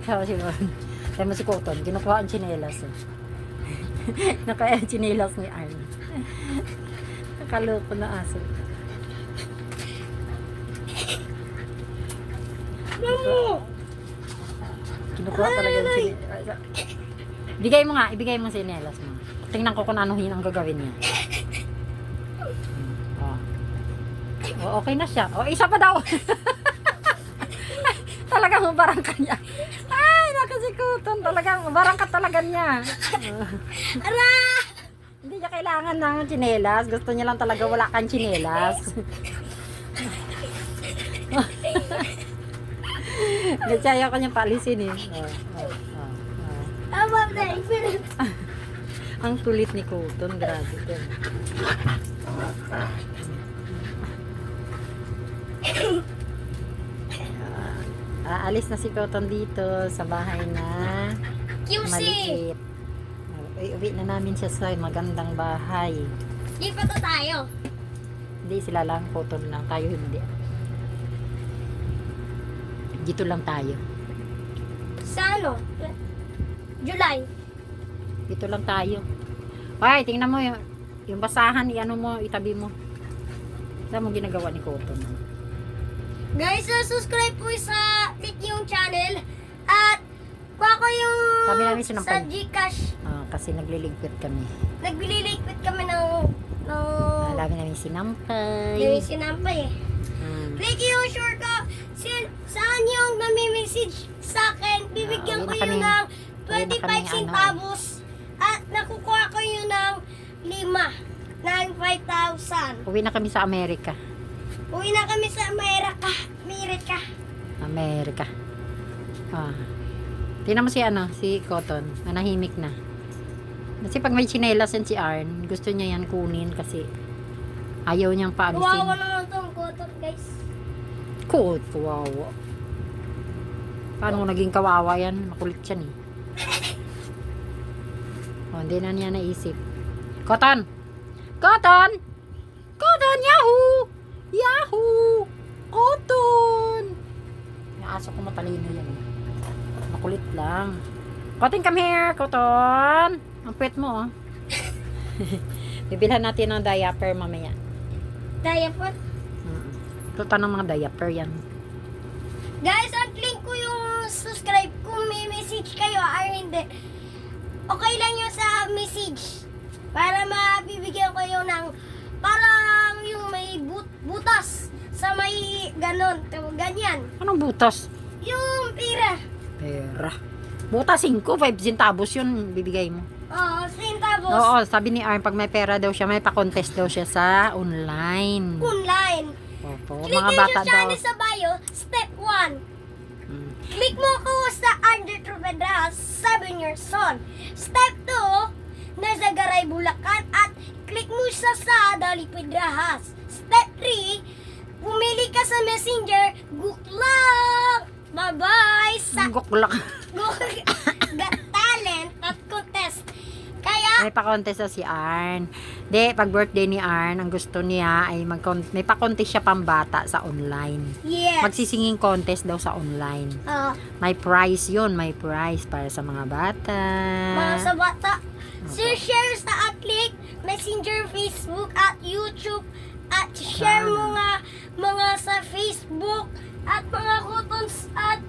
Tawa si Ron. Tayo mo si Cotton, kinukuha ang tsinelas eh. Nakaya ang tsinelas ni Arn. Nakaloko na aso. Kinukuha talaga yung tsinelas. Ibigay mo nga, ibigay mo si tsinelas mo. Tingnan ko kung ano ang gagawin niya. Oh, okay na siya. Oh, isa pa daw. Talagang ubarang ka niya. Ay, nakasikutan. Talagang ubarang ka talaga niya. Ara! Hindi niya kailangan ng tsinelas. Gusto niya lang talaga wala kang tsinelas. Kasi ayaw ko niyang paalisin eh. Abang na ipin. Ang kulit ni Cotton. Grabe. Aalis na si Cotton dito sa bahay na QC. maliit. Uwi na namin siya sa magandang bahay. Di pa to tayo. Hindi sila lang, Cotton lang. Tayo hindi. Dito lang tayo. Sa ano? July. Dito lang tayo. Ay, tingnan mo yung basahan, i-ano mo, itabi mo. Saan mo ginagawa ni Cotton? Guys, subscribe po sa yung channel. At kuha ko yung Sabi namin sinampay. sa Gcash. Kasi nagliligpit kami. Nagliliquid kami ng Lagi namin sinampay. yung sinampay eh. Click yung short ko. Saan yung nami-message sa akin? Bibigyan uwi ko na yun kami. ng Uwi na 25 kami, centavos. At nakukuha ko yun ng 5 ng 5,000. Uwi na kami sa Amerika. Uwi na kami sa Amerika. Amerika. Tingnan mo si Cotton. Manahimik na. Kasi pag may tsinelas yan si Arn, gusto niya yan kunin kasi ayaw niyang Kawawa paalisin. naman itong kotot, guys. Kawawa. Paano naging kawawa yan? Makulit yan eh. Hindi na niya naisip. Cotton! Cotton! Cotton! Yahoo! Yahoo! Cotton! Yung aso ko matalino yan eh. Makulit lang. Cotton, come here, Cotton! Ang puwet mo, oh. Bibilhan natin ng diaper mamaya. Diaper. Tuta ng mga diaper yan. Guys, ang link ko yung subscribe kung may message kayo or hindi. Okay lang yun sa message. Para mabibigyan kayo ng parang yung may butas sa may ganon. Ganyan. Anong butas? Yung pira. Pera. Butas 5, 5 centavos yun bibigay mo. Oo, centavos. Oo, sabi ni Arn, pag may pera daw siya, may pa-contest daw siya sa online. Online. Opo, Click mga yung bata daw. channel sa bio, step 1. Click mo ako sa Under Trupedas, 7 years old. Step 2, nasa Garay, Bulacan. At click mo siya sa Dalipidrahas. Step 3, pumili ka sa Messenger. Good luck! Bye-bye! Sa Guklak. Got Talent at Contest. Kaya, May pa-contest na si Arn. De, pag birthday ni Arn, ang gusto niya ay may pa-contest siya pambata sa online. yes. Magsisinging contest daw sa online. May prize yun, may prize para sa mga bata. Mga sa bata. Share sa at click, Messenger, Facebook at YouTube. At share mo nga mga sa Facebook at mga kutons at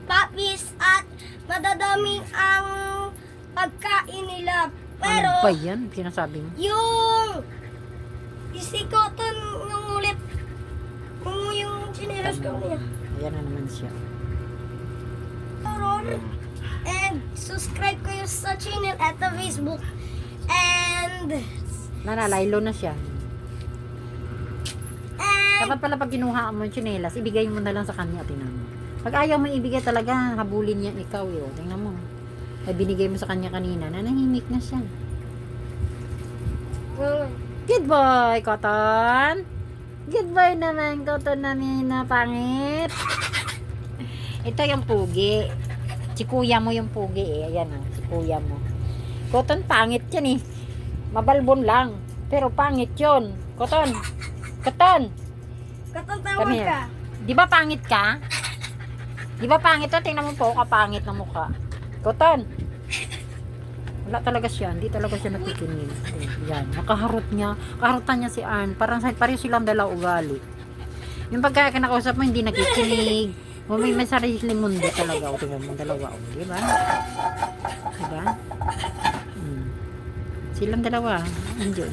papis at madadaming ang pagkain nila. Pero Ano ba yan? Sinasabi mo? yung isikoton yung ulit yung sinilas ko niya. Ayan na naman siya. And subscribe kayo sa channel at the Facebook. And Nanalaylo na siya. Dapat pala pag kinuha mo yung tsinelas, ibigay mo na lang sa kanya, tingnan mo. Pag ayaw mo ibigay talaga, habulin niya ikaw yun. Tingnan mo. Ay binigay mo sa kanya kanina, nanahimik na siya. Goodbye, Cotton! Goodbye naman, Cotton namin na pangit. Ito yung pugi. Si kuya mo yung pugi eh. Ayan o, si kuya mo. Cotton, pangit yan eh. Mabalbon lang. Pero pangit yun. Cotton! Cotton! katong tawag Come here. ka. Di ba pangit ka? Di ba pangit to? Tingnan mo po, kapangit na mukha. Koton! Wala talaga siya. Hindi talaga siya nakikinig. Yan. Nakaharot niya. Kaharutan niya si Arn. Pareho silang dalaw ugali. Yung pagka kinakausap mo, hindi nakikinig. May sariling mundo talaga. O, tingnan mo dalawa. O, di ba? Diba? Silang dalawa. Hindi.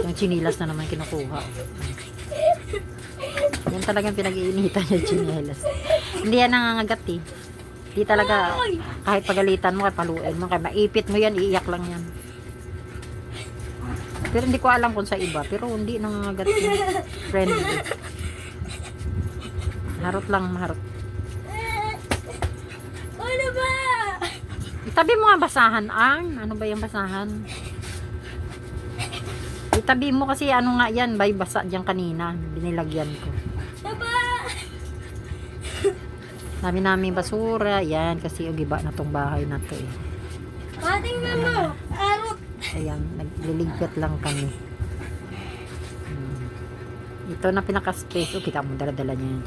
Yung chinilas na naman kinukuha. Yan talagang pinag-iinitan niya, chinilas. Hindi yan nangangagat eh. Hindi talaga, kahit pagalitan mo, kahit paluin mo, kahit maipit mo yan, iiyak lang yan. Pero hindi ko alam kung sa iba. Pero hindi nangangagat yung friendly. Harot lang, maharot. Ano ba? Itabi mo nga basahan, Arn. Ano ba yung basahan? Itabi mo kasi ano nga yan, bay basa dyan kanina. Binilagyan ko. Baba! Dami namin basura. Yan, kasi ugiba na tong bahay na to eh. Tingnan mo. Arot. Ayan, nagliligpit lang kami. Ito na pinaka-space. O, kita mo, dala-dala niya yun.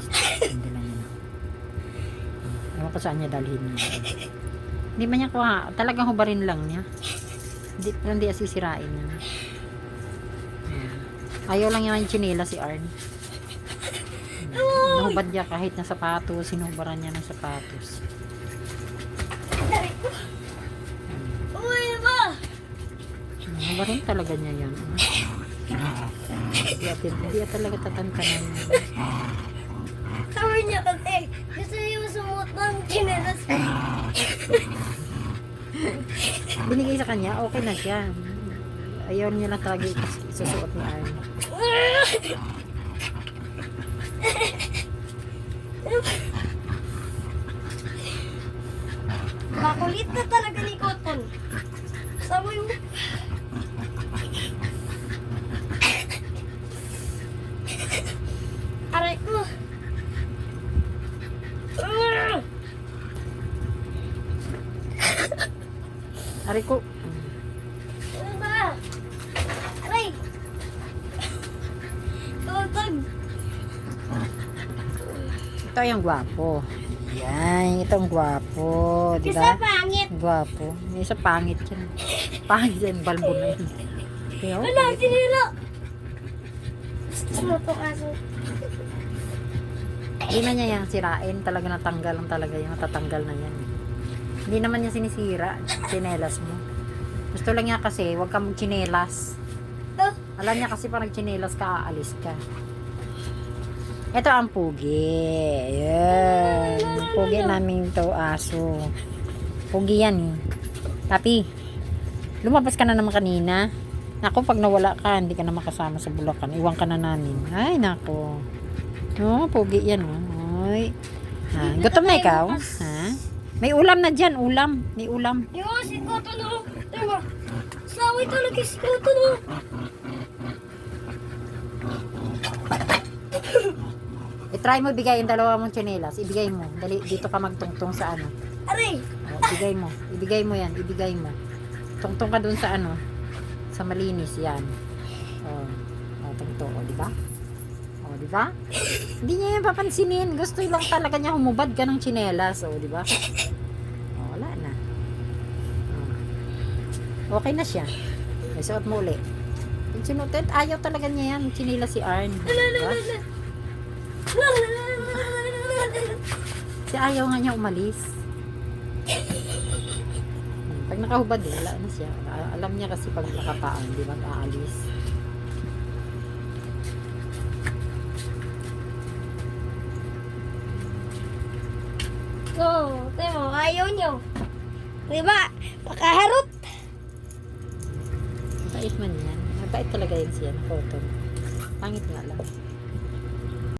Dala niya na. Ewan ko saan niya dalhin niya. Hindi ba niya kuha? Talagang hubarin lang niya. Hindi asisirain niya. Ayaw lang niya yung chinela si Arn. Nahubad niya kahit na sapatos. Sinubaran niya ng sapatos. Uy, ba? Hubarin talaga niya yan. Hindi talaga tatantanan. Sabi niya kasi, gusto niya sumuot ng chinelas. Binigay sa kanya, okay na siya. Ayaw niya lang talaga isusuot ni Arn. Makulit na talaga ni Cotton. Sabi mo. Aray ko. Aray ko. Ano ba? Aray. Cotton. Ito yung gwapo. Yan, itong gwapo. Kasi Diba? pangit. Gwapo. May isa pangit yan. Pangit yan, balbo na yan. Kaya, Wala, sinira. Gusto mo to kaso. hindi na niya yan sirain. Talaga natanggal lang talaga yung natatanggal na yan. Hindi naman niya sinisira. Chinelas mo. Gusto lang niya kasi, huwag kang chinelas. To. Alam niya kasi pag chinelas ka, aalis ka. Ito ang pugi. Ayan. Pugi namin to aso. Pugi yan eh. Tapi, lumabas ka na naman kanina. Naku, pag nawala ka, hindi ka na makasama sa Bulacan. Iwan ka na namin. Ay, naku. Oh, pugi yan. Oh. Ay. Ha, gutom na ikaw? Ha? May ulam na dyan, ulam. May ulam. Yung si Cotton o. Diba? Saway talaga si Cotton o. I-try mo ibigay yung dalawa mong tsinelas. Ibigay mo. Dali, dito ka magtungtong sa ano. Aray. Oh, ibigay mo. Ibigay mo yan. Ibigay mo. Tungtong ka dun sa ano. Sa malinis. Yan. Oh. Oh, tungtong. O, di ba? O, di ba? Hindi niya yan papansinin. Gusto lang talaga niya humubad ka ng tsinelas. O, di ba? O, wala na. Oh. Okay na siya. May suot mo ulit. Yung sinutot, ayaw talaga niya yan. Tsinelas si Arn. Diba? Si ayaw nga niya umalis. Pag nakahubad wala na siya. Alam niya kasi pag nakapaan, di ba, aalis. So, tayo, ayaw nyo. Diba? Pakaharot. Mabait man yan. Mabait talaga yan siya. Photo. Pangit nga lang.